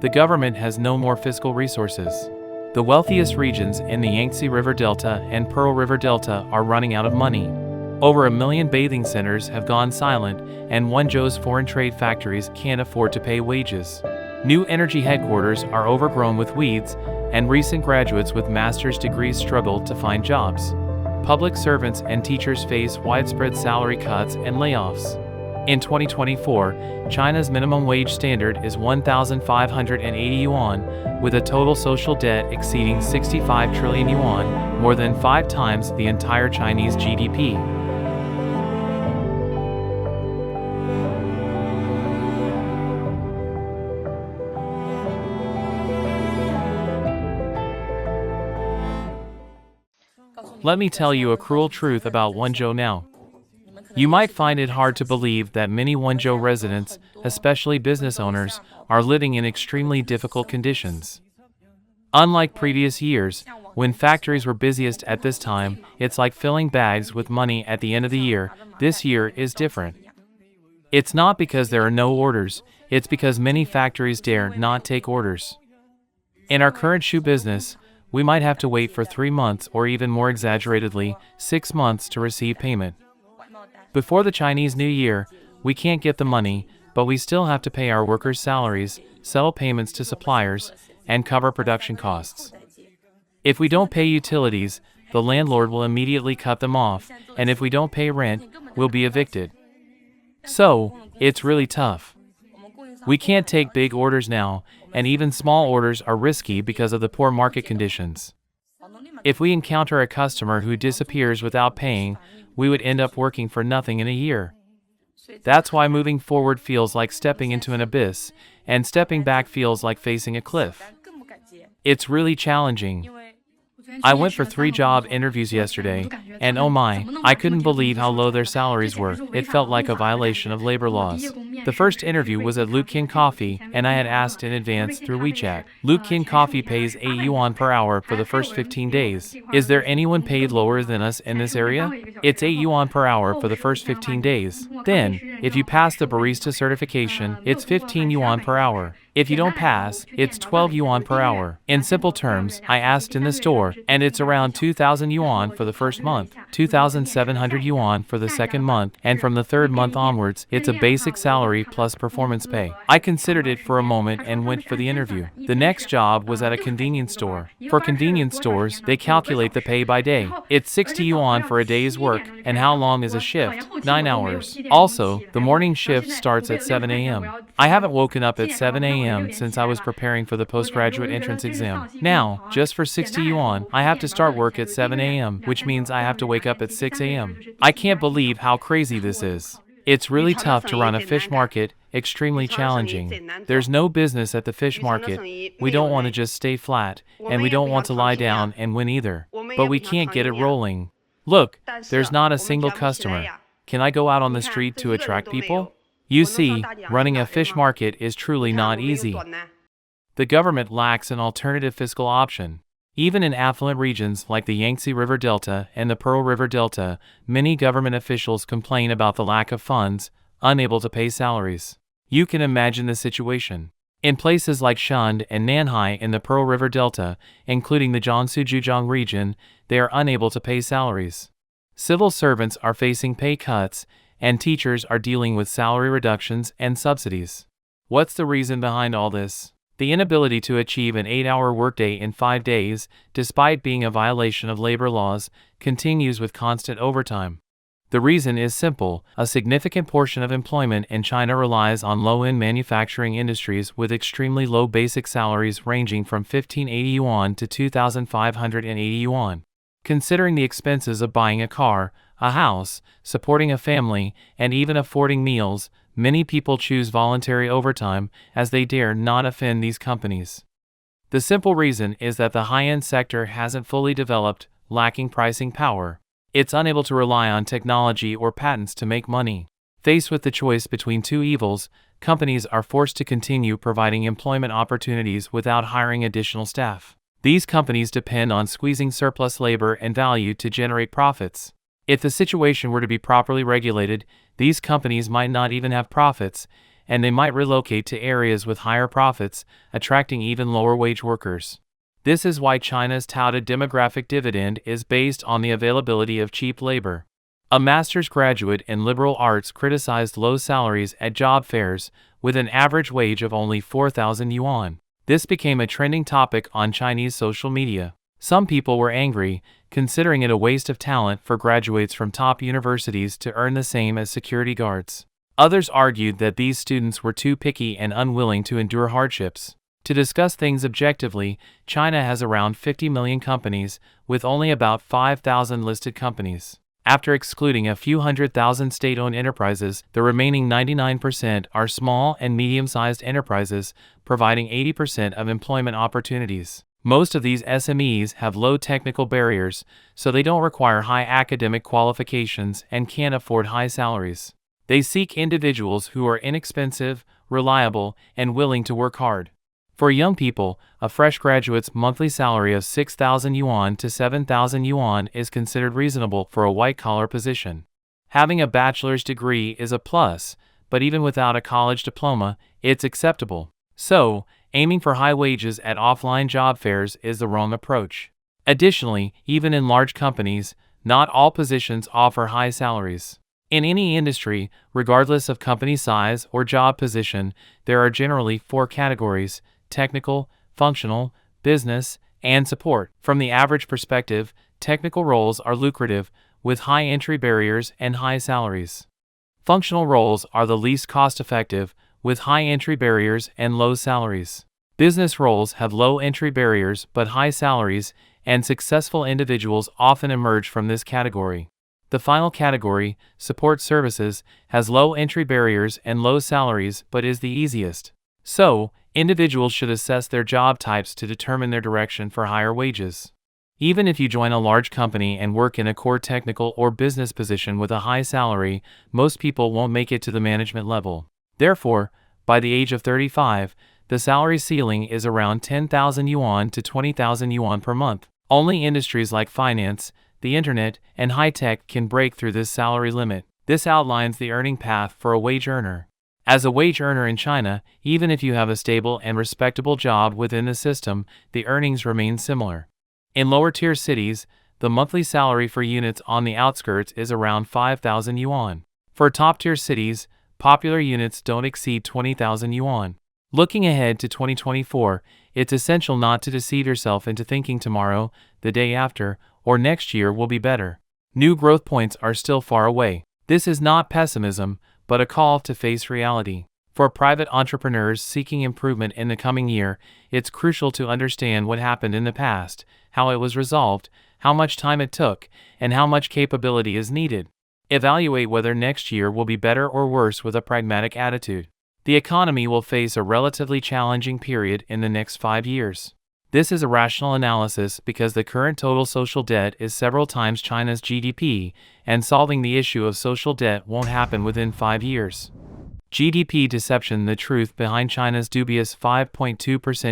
The government has no more fiscal resources. The wealthiest regions in the Yangtze River Delta and Pearl River Delta are running out of money. Over 1 million bathing centers have gone silent, and Wenzhou's foreign trade factories can't afford to pay wages. New energy headquarters are overgrown with weeds, and recent graduates with master's degrees struggle to find jobs. Public servants and teachers face widespread salary cuts and layoffs. In 2024, China's minimum wage standard is 1,580 yuan, with a total social debt exceeding 65 trillion yuan, more than 5 times the entire Chinese GDP. Let me tell you a cruel truth about Wenzhou now. You might find it hard to believe that many Wenzhou residents, especially business owners, are living in extremely difficult conditions. Unlike previous years, when factories were busiest at this time, it's like filling bags with money at the end of the year. This year is different. It's not because there are no orders, it's because many factories dare not take orders. In our current shoe business, we might have to wait for 3 months or even more exaggeratedly, 6 months to receive payment. Before the Chinese New Year, we can't get the money, but we still have to pay our workers' salaries, settle payments to suppliers, and cover production costs. If we don't pay utilities, the landlord will immediately cut them off, and if we don't pay rent, we'll be evicted. So, it's really tough. We can't take big orders now, and even small orders are risky because of the poor market conditions. If we encounter a customer who disappears without paying, we would end up working for nothing in a year. That's why moving forward feels like stepping into an abyss, and stepping back feels like facing a cliff. It's really challenging. I went for 3 job interviews yesterday, and oh my, I couldn't believe how low their salaries were. It felt like a violation of labor laws. The first interview was at Luckin Coffee, and I had asked in advance through WeChat. Luckin Coffee pays 8 yuan per hour for the first 15 days. Is there anyone paid lower than us in this area? It's 8 yuan per hour for the first 15 days. Then, if you pass the barista certification, it's 15 yuan per hour. If you don't pass, it's 12 yuan per hour. In simple terms, I asked in the store, and it's around 2,000 yuan for the first month, 2,700 yuan for the second month, and from the third month onwards, it's a basic salary plus performance pay. I considered it for a moment and went for the interview. The next job was at a convenience store. For convenience stores, they calculate the pay by day. It's 60 yuan for a day's work, and how long is a shift? 9 hours. Also, the morning shift starts at 7 a.m. I haven't woken up at 7 a.m. since I was preparing for the postgraduate entrance exam. Now, just for 60 yuan, I have to start work at 7 a.m., which means I have to wake up at 6 a.m. I can't believe how crazy this is. It's really tough to run a fish market, extremely challenging. There's no business at the fish market. We don't want to just stay flat, and we don't want to lie down and win either. But we can't get it rolling. Look, there's not a single customer. Can I go out on the street to attract people? You see, running a fish market is truly not easy. The government lacks an alternative fiscal option. Even in affluent regions like the Yangtze River Delta and the Pearl River Delta, many government officials complain about the lack of funds, unable to pay salaries. You can imagine the situation. In places like Xi'an and Nanhai in the Pearl River Delta, including the Jiangsu-Zhejiang region, they are unable to pay salaries. Civil servants are facing pay cuts, and teachers are dealing with salary reductions and subsidies. What's the reason behind all this? The inability to achieve an 8-hour workday in 5 days, despite being a violation of labor laws, continues with constant overtime. The reason is simple: a significant portion of employment in China relies on low-end manufacturing industries with extremely low basic salaries ranging from 1,580 yuan to 2,580 yuan. Considering the expenses of buying a car, a house, supporting a family, and even affording meals, many people choose voluntary overtime as they dare not offend these companies. The simple reason is that the high-end sector hasn't fully developed, lacking pricing power. It's unable to rely on technology or patents to make money. Faced with the choice between 2 evils, companies are forced to continue providing employment opportunities without hiring additional staff. These companies depend on squeezing surplus labor and value to generate profits. If the situation were to be properly regulated, these companies might not even have profits, and they might relocate to areas with higher profits, attracting even lower wage workers. This is why China's touted demographic dividend is based on the availability of cheap labor. A master's graduate in liberal arts criticized low salaries at job fairs, with an average wage of only 4,000 yuan. This became a trending topic on Chinese social media. Some people were angry, considering it a waste of talent for graduates from top universities to earn the same as security guards. Others argued that these students were too picky and unwilling to endure hardships. To discuss things objectively, China has around 50 million companies, with only about 5,000 listed companies. After excluding a few 100,000 state-owned enterprises, the remaining 99% are small and medium-sized enterprises, providing 80% of employment opportunities. Most of these SMEs have low technical barriers, so they don't require high academic qualifications and can't afford high salaries. They seek individuals who are inexpensive, reliable, and willing to work hard. For young people, a fresh graduate's monthly salary of 6,000 yuan to 7,000 yuan is considered reasonable for a white-collar position. Having a bachelor's degree is a plus, but even without a college diploma, it's acceptable. So, aiming for high wages at offline job fairs is the wrong approach. Additionally, even in large companies, not all positions offer high salaries. In any industry, regardless of company size or job position, there are generally 4 categories: technical, functional, business, and support. From the average perspective, technical roles are lucrative, with high entry barriers and high salaries. Functional roles are the least cost-effective, with high entry barriers and low salaries. Business roles have low entry barriers but high salaries, and successful individuals often emerge from this category. The final category, support services, has low entry barriers and low salaries but is the easiest. So, individuals should assess their job types to determine their direction for higher wages. Even if you join a large company and work in a core technical or business position with a high salary, most people won't make it to the management level. Therefore, by the age of 35, the salary ceiling is around 10,000 yuan to 20,000 yuan per month. Only industries like finance, the internet, and high-tech can break through this salary limit. This outlines the earning path for a wage earner. As a wage earner in China, even if you have a stable and respectable job within the system, the earnings remain similar. In lower-tier cities, the monthly salary for units on the outskirts is around 5,000 yuan. For top-tier cities, popular units don't exceed 20,000 yuan. Looking ahead to 2024, it's essential not to deceive yourself into thinking tomorrow, the day after, or next year will be better. New growth points are still far away. This is not pessimism, but a call to face reality. For private entrepreneurs seeking improvement in the coming year, it's crucial to understand what happened in the past, how it was resolved, how much time it took, and how much capability is needed. Evaluate whether next year will be better or worse with a pragmatic attitude. The economy will face a relatively challenging period in the next 5 years. This is a rational analysis because the current total social debt is several times China's GDP, and solving the issue of social debt won't happen within 5 years. GDP deception: the truth behind China's dubious 5.2%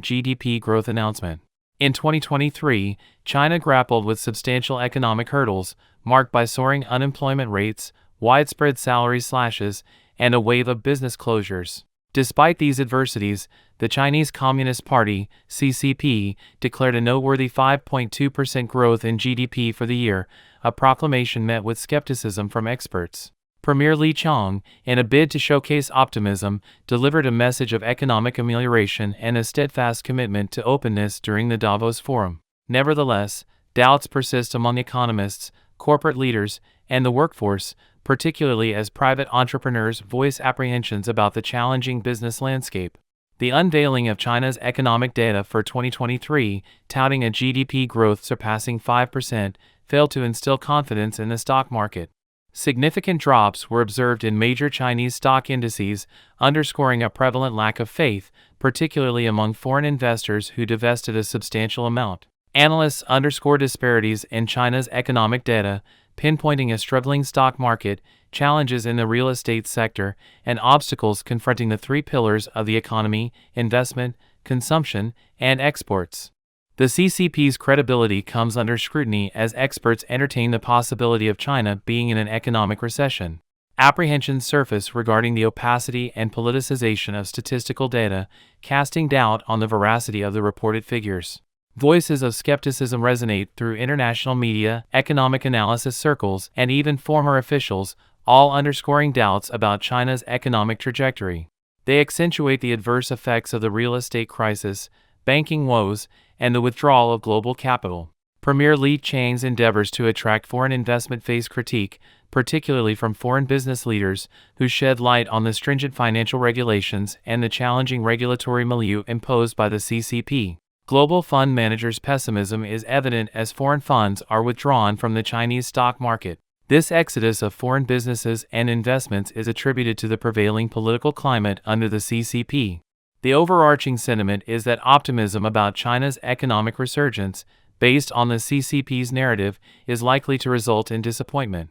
GDP growth announcement. In 2023, China grappled with substantial economic hurdles, marked by soaring unemployment rates, widespread salary slashes, and a wave of business closures. Despite these adversities, the Chinese Communist Party, CCP, declared a noteworthy 5.2% growth in GDP for the year, a proclamation met with skepticism from experts. Premier Li Qiang, in a bid to showcase optimism, delivered a message of economic amelioration and a steadfast commitment to openness during the Davos Forum. Nevertheless, doubts persist among economists, corporate leaders, and the workforce, particularly as private entrepreneurs voice apprehensions about the challenging business landscape. The unveiling of China's economic data for 2023, touting a GDP growth surpassing 5%, failed to instill confidence in the stock market. Significant drops were observed in major Chinese stock indices, underscoring a prevalent lack of faith, particularly among foreign investors who divested a substantial amount. Analysts underscore disparities in China's economic data, pinpointing a struggling stock market, challenges in the real estate sector, and obstacles confronting the 3 pillars of the economy: investment, consumption, and exports. The CCP's credibility comes under scrutiny as experts entertain the possibility of China being in an economic recession. Apprehensions surface regarding the opacity and politicization of statistical data, casting doubt on the veracity of the reported figures. Voices of skepticism resonate through international media, economic analysis circles, and even former officials, all underscoring doubts about China's economic trajectory. They accentuate the adverse effects of the real estate crisis, banking woes, and the withdrawal of global capital. Premier Li Chang's endeavors to attract foreign investment face critique, particularly from foreign business leaders who shed light on the stringent financial regulations and the challenging regulatory milieu imposed by the CCP. Global fund managers' pessimism is evident as foreign funds are withdrawn from the Chinese stock market. This exodus of foreign businesses and investments is attributed to the prevailing political climate under the CCP. The overarching sentiment is that optimism about China's economic resurgence, based on the CCP's narrative, is likely to result in disappointment.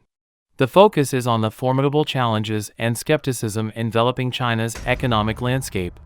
The focus is on the formidable challenges and skepticism enveloping China's economic landscape.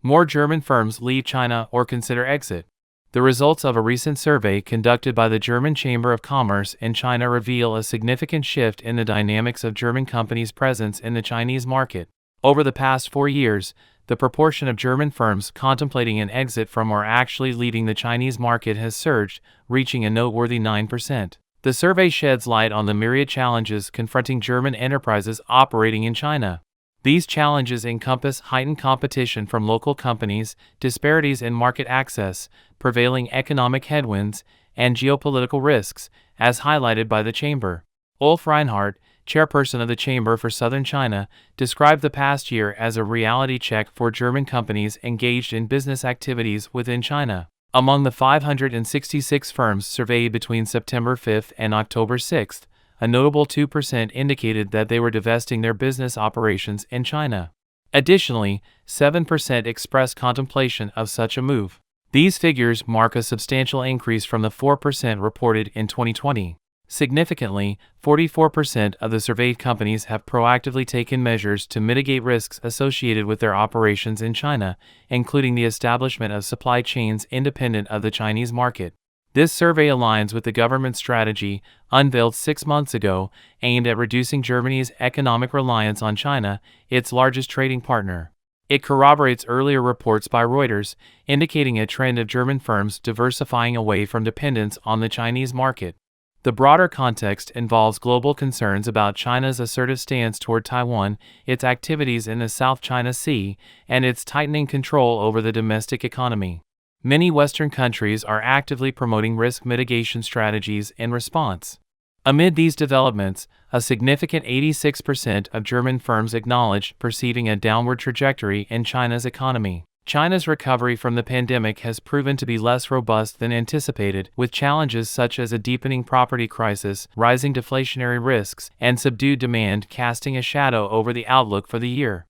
More German firms leave China or consider exit. The results of a recent survey conducted by the German Chamber of Commerce in China reveal a significant shift in the dynamics of German companies' presence in the Chinese market. Over the past 4 years, the proportion of German firms contemplating an exit from or actually leaving the Chinese market has surged, reaching a noteworthy 9%. The survey sheds light on the myriad challenges confronting German enterprises operating in China. These challenges encompass heightened competition from local companies, disparities in market access, prevailing economic headwinds, and geopolitical risks, as highlighted by the Chamber. Ulf Reinhardt, chairperson of the Chamber for Southern China, described the past year as a reality check for German companies engaged in business activities within China. Among the 566 firms surveyed between September 5 and October 6, a notable 2% indicated that they were divesting their business operations in China. Additionally, 7% expressed contemplation of such a move. These figures mark a substantial increase from the 4% reported in 2020. Significantly, 44% of the surveyed companies have proactively taken measures to mitigate risks associated with their operations in China, including the establishment of supply chains independent of the Chinese market. This survey aligns with the government's strategy, unveiled 6 months ago, aimed at reducing Germany's economic reliance on China, its largest trading partner. It corroborates earlier reports by Reuters, indicating a trend of German firms diversifying away from dependence on the Chinese market. The broader context involves global concerns about China's assertive stance toward Taiwan, its activities in the South China Sea, and its tightening control over the domestic economy. Many Western countries are actively promoting risk mitigation strategies in response. Amid these developments, a significant 86% of German firms acknowledge perceiving a downward trajectory in China's economy. China's recovery from the pandemic has proven to be less robust than anticipated, with challenges such as a deepening property crisis, rising deflationary risks, and subdued demand casting a shadow over the outlook for the year.